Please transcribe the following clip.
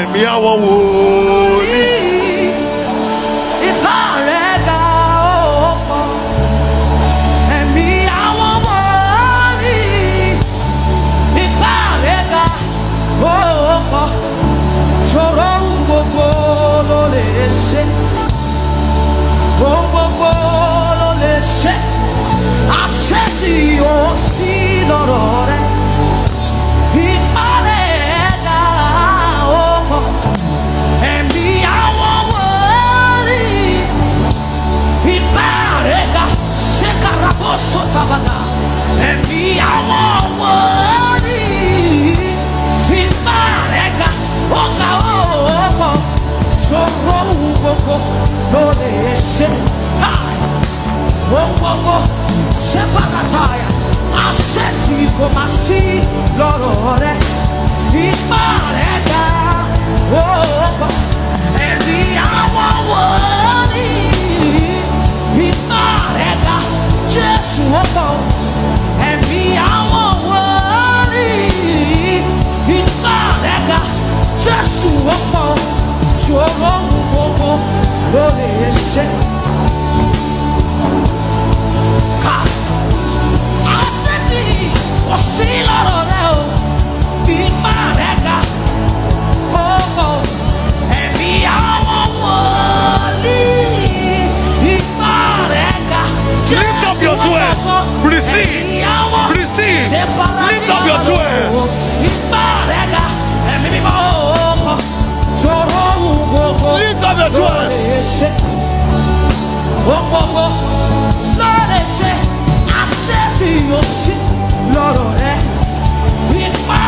ẹ̀mí àwọn wòlíì. Ipá rẹ̀ ga ó pọ̀, ẹ̀mí àwọn wòlíì. Ipá rẹ̀ ga ó pọ̀, ṣòro gbogbo ló lè ṣe, gbogbo ló lè ṣe, àṣẹ tí ó sí lọ́rọ̀ rẹ̀. Ipá rẹ̀ ga ó pọ̀, ẹ̀mí àwọn wòlíì. Ipá rẹ̀ ga ṣe karabó sọ́tàbàdà, ẹ̀mí àwọn wòlíì. Ipá rẹ̀ ga ó ga ó pọ̀, ṣòro gbogbo ló lè ṣe, gbogbo ṣe pàkàtàyà, àṣẹ tí kò máa sí lọ́rọ̀ rẹ̀. Ipá rẹ̀ ga ó pọ̀, ẹ̀mí àwọn wòlíì. Ipá rẹ̀ ga Jésù ó pọ̀, ẹ̀mí àwọn wòlíì. Ipá rẹ̀ ga Jésù ó pọ̀, ṣòro gbogbo ló lè ṣe. Àṣẹ tí kò sí lọ́rọ̀ rẹ̀ o, ipá rẹ̀ ga ó pọ̀, ẹ̀mí àwọn wòlíì. Ipá rẹ̀ ga Lift up your two hands. Receive. Receive. Lift up your two hands. Ipá rẹ̀ ga ẹ̀mí mímọ́ ó pọ̀, ṣòro gbogbo Lift up your two hands. gbogbo lórí ṣe àṣẹ tí yóò sí lọ́rọ̀ rẹ̀. Ipá